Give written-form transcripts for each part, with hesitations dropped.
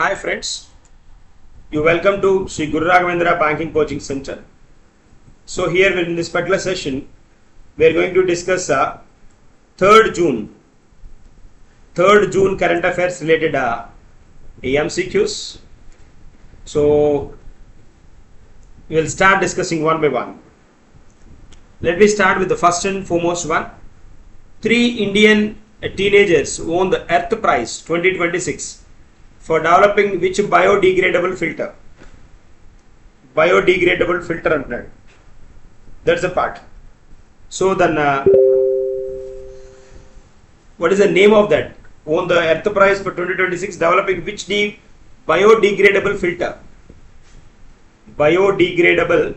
Hi friends, you welcome to Sri Guru Raghavendra Banking Coaching Center. So here in this particular session, we are going to discuss 3rd June current affairs related MCQs. So we will start discussing one by one. Let me start with the first and foremost one. 3 Indian teenagers won the Earth Prize 2026 for developing which biodegradable filter? Biodegradable filter antunnadu. That's the part. So then, what is the name of that? Won the Earth Prize for 2026 developing which biodegradable filter? Biodegradable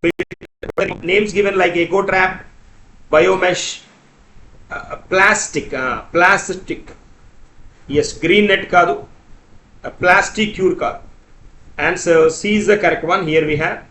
filter. Names given like Eco Trap, Biomesh, plastic. Yes, green net kaadu, plastic cure kaadu. Answer C is the correct one. Here we have.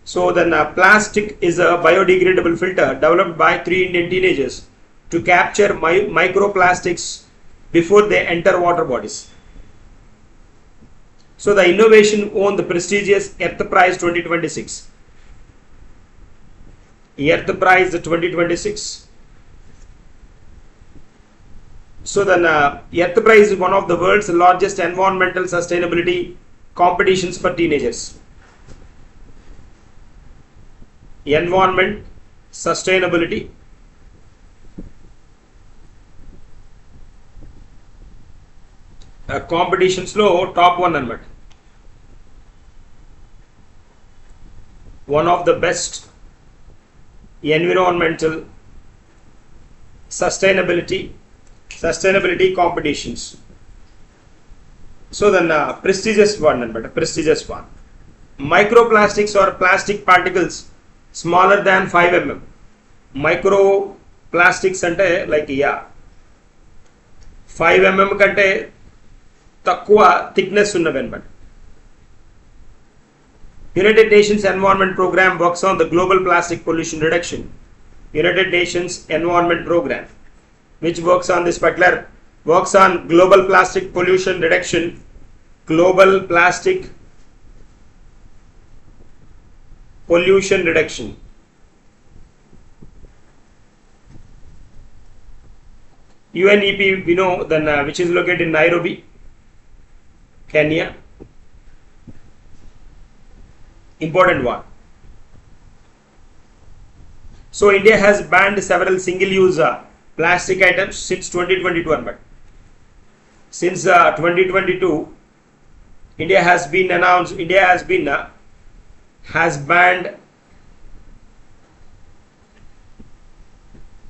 So then plastic is a biodegradable filter developed by 3 Indian teenagers to capture microplastics before they enter water bodies. So the innovation won the prestigious Earth Prize 2026. Earth Prize 2026. So then Earth Prize is one of the world's largest environmental sustainability competitions for teenagers. Environment sustainability competitions lo top one anamata. One of the best environmental sustainability competitions. So then prestigious one. Microplastics or plastic particles smaller than 5 mm. Microplastics ante like 5 mm kante takkuva thickness unnavi anamata. United Nations Environment Program works on the global plastic pollution reduction. United Nations Environment Program, which works on global plastic pollution reduction. Global plastic pollution reduction. UNEP, we know then which is located in Nairobi, Kenya. Important one. So India has banned several single-use plastic items since 2022. Since 2022, India has banned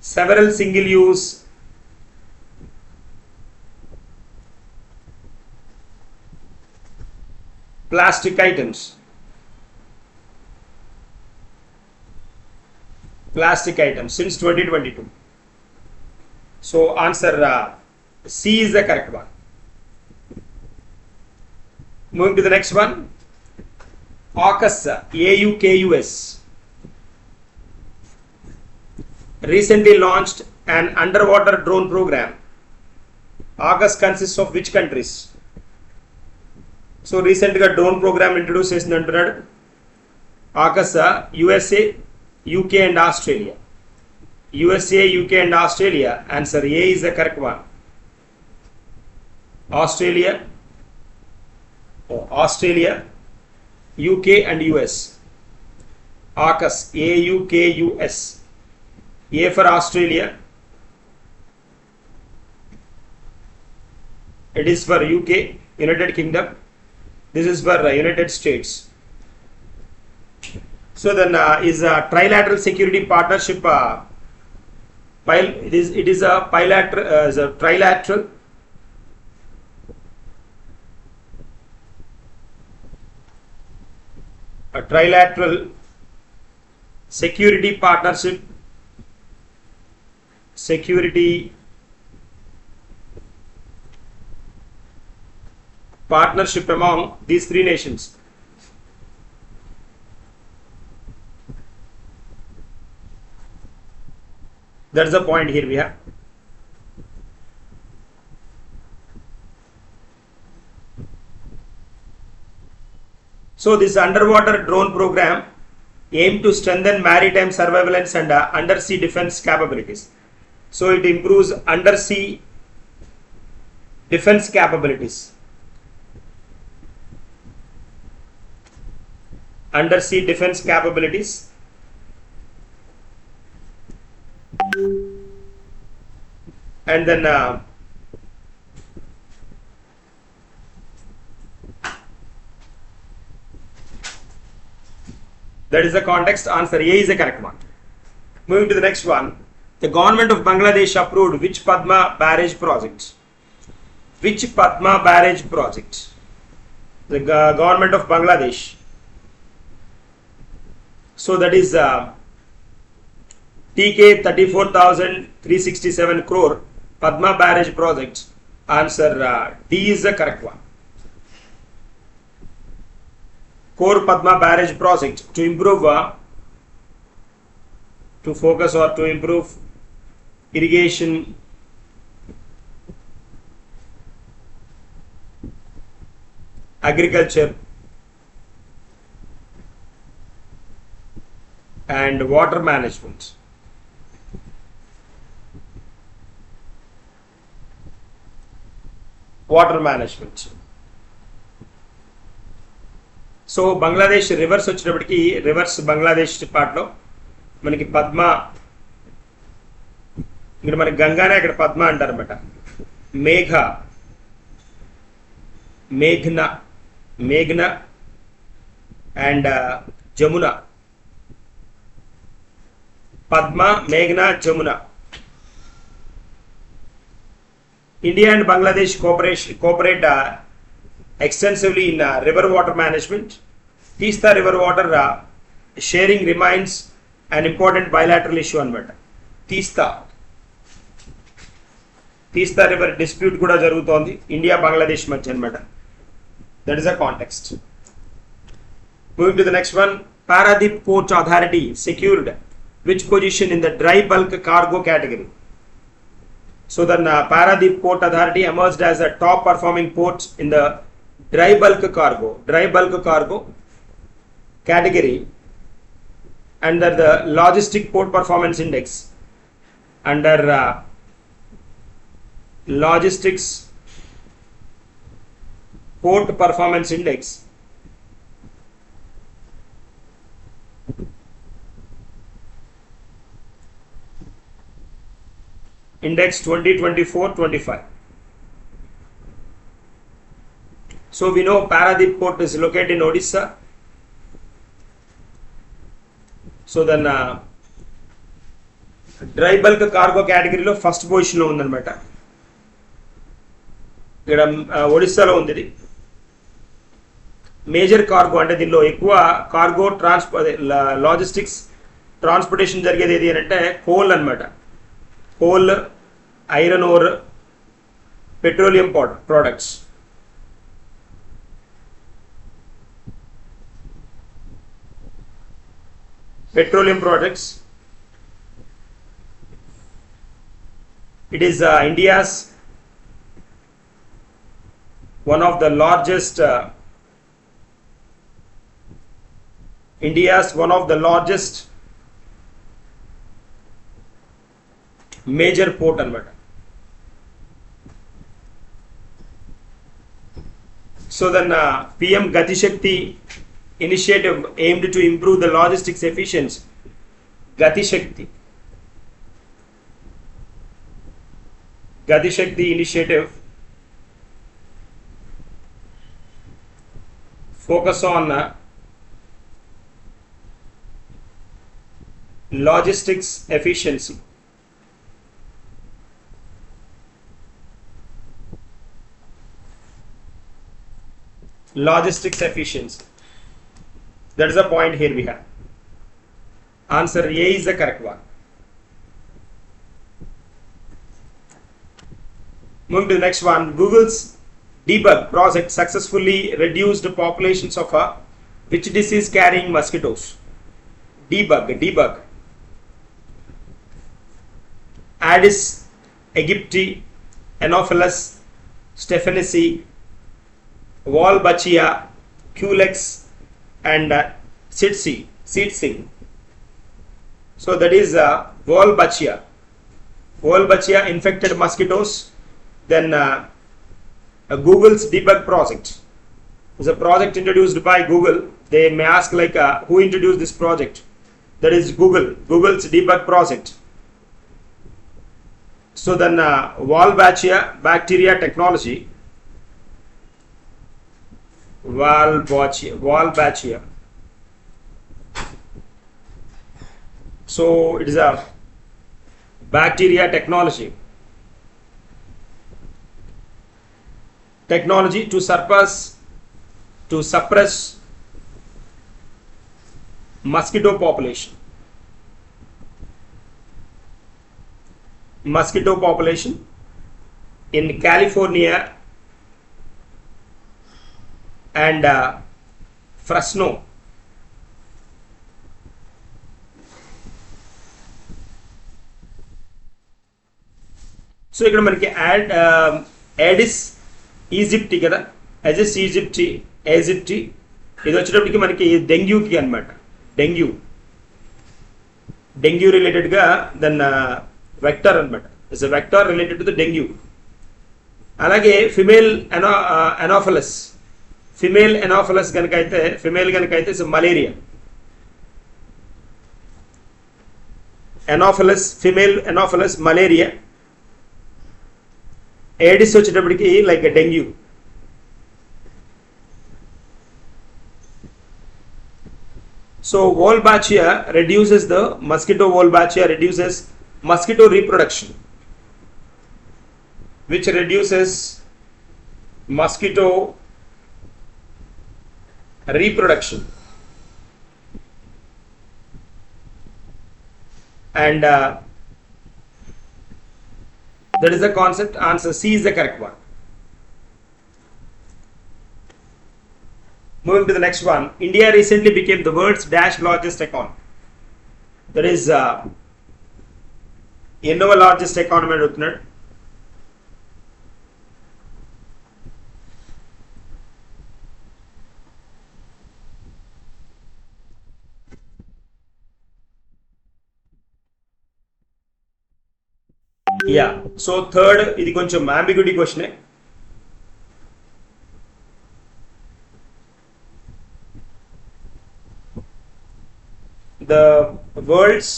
several single-use plastic items. Since 2022. So answer C is the correct one. Moving to the next one. AUKUS recently launched an underwater drone program. AUKUS consists of which countries? So recently drone program introduced in AUKUS USA, UK and Australia. USA, UK and Australia. Answer A is the correct one. Australia, UK and US. AUKUS, AUKUS. A for Australia. It is for UK, United Kingdom. This is for United States. So then is a trilateral security partnership. It is a trilateral security partnership. Partnership among these 3 nations. That's the point here we have. So this underwater drone program aimed to strengthen maritime surveillance and undersea defense capabilities. So it improves undersea defense capabilities. Undersea defense capabilities. And then that is the context. Answer A is the correct one. Moving to the next one. The government of Bangladesh approved which Padma barrage project? Which Padma barrage project? The government of Bangladesh. So that is TK 34,367 crore Padma barrage project. Answer D is the correct one. Core Padma barrage project to improve, to focus or to improve irrigation, agriculture and water management. Water management. So Bangladesh reverse వచ్చేటప్పటికి reverse Bangladesh పార్ట్లో మనకి పద్మ, ఇక్కడ మనకి గంగానే అక్కడ పద్మ అంటారు అనమాట. మేఘ, మేఘ్న and Jamuna. Padma, మేఘ్న, Jamuna. India and Bangladesh cooperate extensively in river water management. Teesta river water sharing remains an important bilateral issue anamata. Teesta river dispute kuda jarugutondi India Bangladesh madhya anamata. That is a context. Moving to the next one. Paradip Port Authority secured which position in the dry bulk cargo category? So the Paradip Port Authority emerged as a top performing port in the dry bulk cargo category under the Logistic Port Performance Index. Under Logistics Port Performance Index. Index 2024-25. So we know Paradip Port is located in Odisha. So then dry bulk cargo category lo first position lo undannamata. ఇక్కడ ఒడిస్సాలో ఉంది. Major cargo అంటే దీనిలో ఎక్కువ cargo logistics transportation జరిగేది ఏది అంటే coal అన్నమాట. Coal, iron ore, petroleum products. Petroleum products. It is India's one of the largest major port anamata. So then PM Gati Shakti initiative aimed to improve the logistics efficiency. Gati Shakti initiative focus on logistics efficiency. Logistics efficiency. That is the point here we have. Answer A is the correct one. Moving to the next one. Google's debug project successfully reduced populations of which disease carrying mosquitoes? Debug. Aedes aegypti, Anopheles stephanosi, Wolbachia, Culex, and Tsetse. So that is Wolbachia. Wolbachia infected mosquitoes. Then Google's debug project is a project introduced by Google. They may ask like who introduced this project? That is Google's debug project. So then Wolbachia bacteria technology. Wolbachia. So it is a bacteria technology to suppress mosquito population in California and Fresno. So ఇక్కడ మనకి Aedes aegypti కదా, అజిస్ aegypti ఇది వచ్చేటప్పటికి మనకి డెంగ్యూకి అనమాట. Dengue రిలేటెడ్గా then vector అనమాట. It's a vector related to the dengue. అలాగే ఫిమేల్ ఎనాఫలస్ కనుక అయితే it's malaria. Female anopheles malaria. Aedes వచ్చేటప్పటికి like dengue. So Wolbachia reduces mosquito reproduction, which reduces mosquito reproduction, and that is the concept. Answer C is the correct one. Moving to the next one. India recently became the world's largest economy. That is largest economy adugutunnadu. Yeah, so third ఇది కొంచెం ambiguity question. The world's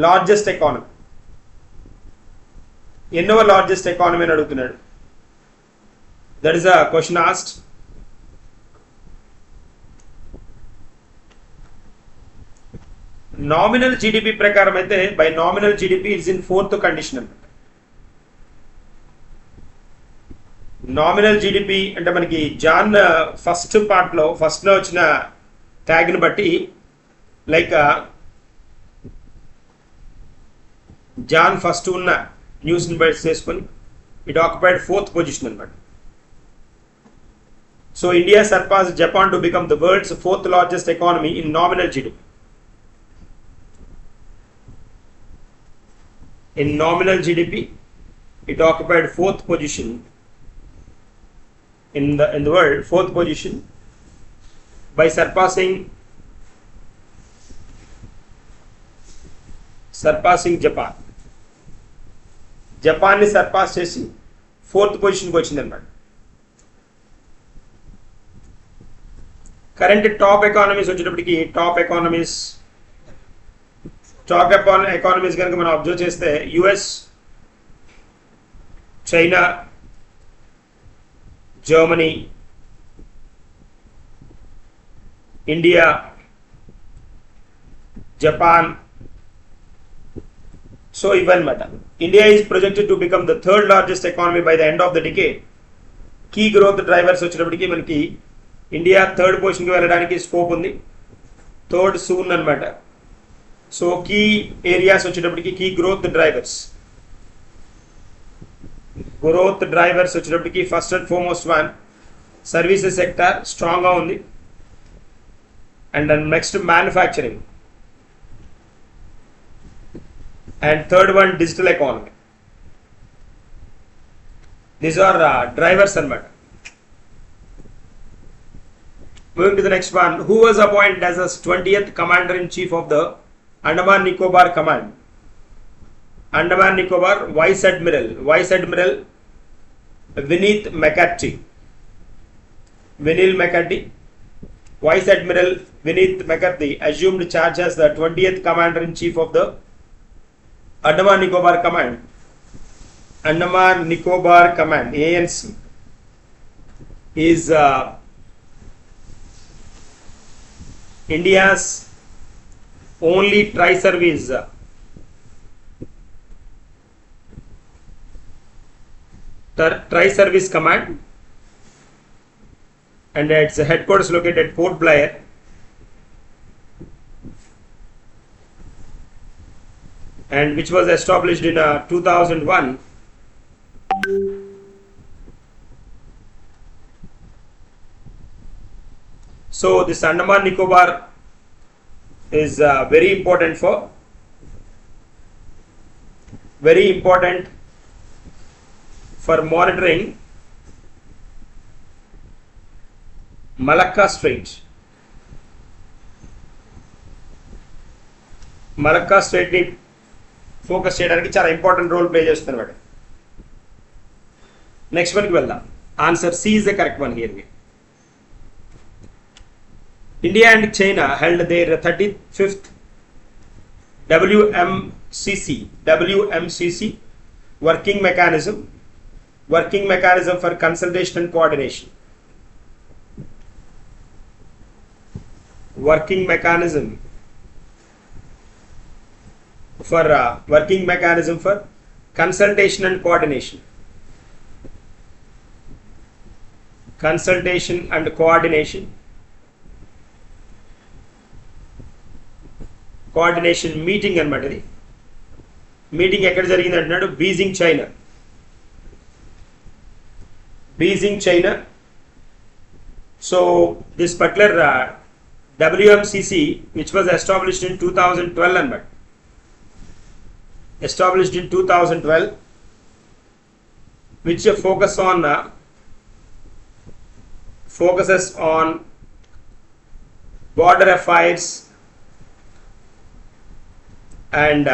largest economy. ఎన్నవ largest economy అని అడుగుతున్నాడు. That is a question asked. Nominal GDP ప్రకారం అయితే by nominal GDP it's in fourth condition అనమాట. Nominal GDP అంటే మనకి జాన్ ఫస్ట్ లో వచ్చిన ట్యాగ్ని బట్టి లైక్ జాన్ ఫస్ట్ ఉన్న న్యూస్ని బేస్ చేసుకొని ఇట్ ఆక్యుపైడ్ ఫోర్త్ పొజిషన్ అనమాట. So India surpass Japan to become the world's fourth largest economy in nominal GDP. In nominal GDP, it occupied fourth position in the world, fourth position by surpassing Japan. Japan ni surpass chesi fourth position ku vachindi annamata. Current top economies vachetaptiki top economies కనుక మనం observe చేస్తే US, China, Germany, India, Japan. So ఇవన్నమాట. India is projected to become the third largest economy by the end of the decade. Key growth drivers వచ్చేటప్పటికి మనకి India third పొజిషన్కి వెళ్ళడానికి scope ఉంది. Third soon అనమాట. సో కీ ఏరియాస్ వచ్చేటప్పటికి key growth drivers వచ్చేటప్పటికి first and foremost one services sector స్ట్రాంగ్గా ఉంది. And next manufacturing. And third one digital economy. These are drivers అన్నమాట. Moving to the next one. Who was appointed as the 20th Commander-in-Chief of the Andaman Nicobar Command? Andaman Nicobar Vice Admiral Vineet McCarthy. Vice Admiral Vineet McCarthy assumed charge as the 20th Commander-in-Chief of the Andaman Nicobar Command. Andaman Nicobar Command ANC is India's only tri-service command, and its headquarters located at Port Blair, and which was established in 2001. So this Andaman Nicobar is very important for monitoring Malacca Strait. Malacca Strait ni focus చేయడానికి చాలా important role play చేస్తున్నమాట. Next one కి వెళ్దాం. Answer C is the correct one here. India and China held their 35th WMCC working mechanism for consultation and coordination. Working mechanism for consultation and coordination. Consultation and coordination meeting అనమాట. ఇది meeting ఎక్కడ జరిగింది అంటున్నాడు? Beijing China. So this particular WMCC which was established in 2012 అనమాట. Established in 2012, which focuses on border affairs and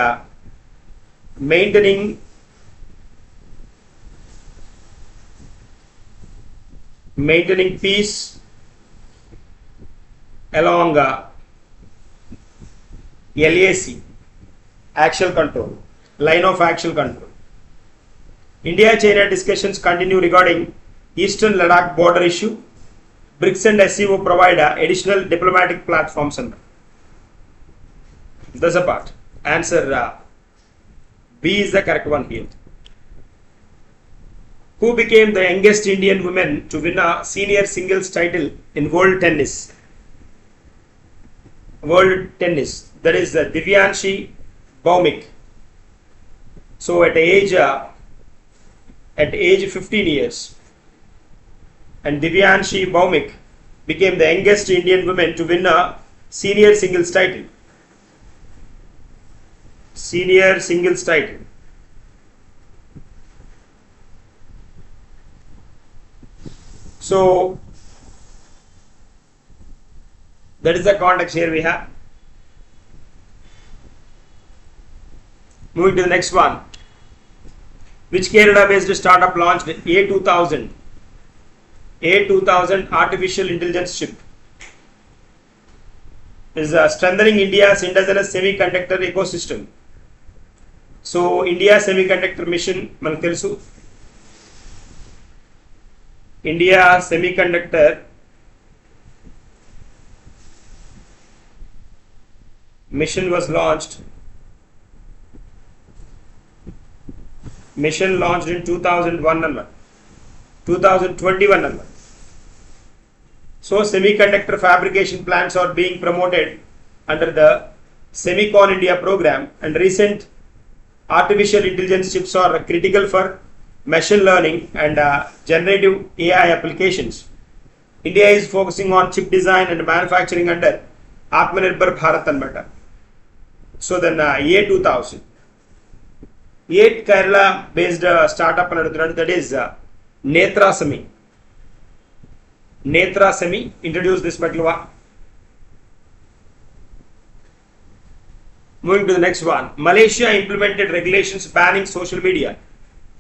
maintaining peace along LAC line of actual control. India-China discussions continue regarding Eastern Ladakh border issue. BRICS and SCO provide additional diplomatic platforms. That's a part. Answer B is the correct one here. Who became the youngest Indian woman to win a senior singles title in world tennis? That is Divyanshi Bhaumik. So at age 15 years, and Divyanshi Bhaumik became the youngest Indian woman to win a senior singles title. So that is the context here we have. Moving to the next one. Which Canada-based startup launched A2000 artificial intelligence chip? Is strengthening India's indigenous semiconductor ecosystem. So India semiconductor mission మనకు తెలుసు. India semiconductor mission was launched in 2021 number. So semiconductor fabrication plants are being promoted under the Semicon India program, and recent artificial intelligence chips are critical for machine learning and generative AI applications. India is focusing on chip design and manufacturing under Atmanirbhar Bharat anamata. So then A2000 Kerala based startup another, that is Netra Semi. Netra Semi, introduce this particular one. Moving to the next one. Malaysia implemented regulations banning social media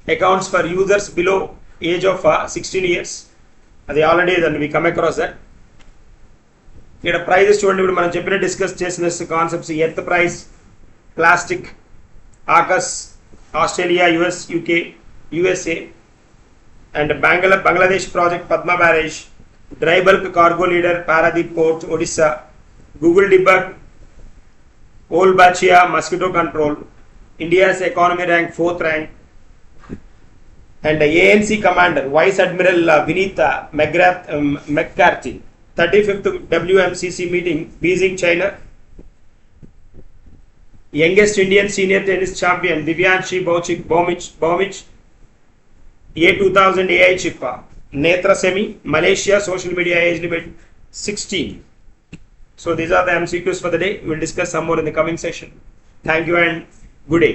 accounts for users below age of 16 years. అది already దాన్ని we come across that. ఇక్కడ prizes చూడండి. ఇప్పుడు మనం చెప్పిన discuss చేసిన concepts earth prize, plastic, AUKUS, Australia, US, UK, USA and Bangladesh project Padma barrage, dry bulk cargo leader Paradip port Odisha, Google debug, Wolbachia mosquito control, India's economy rank 4th rank, and ANC commander Vice Admiral Vineet McCarthy, 35th WMCC meeting, Beijing, China. Youngest Indian senior tennis champion Divyanshi Bhaumich, A2000 AI chip. Netra Semi, Malaysia, social media age limit 16. So these are the MCQs for the day. We will discuss some more in the coming session. Thank you and good day.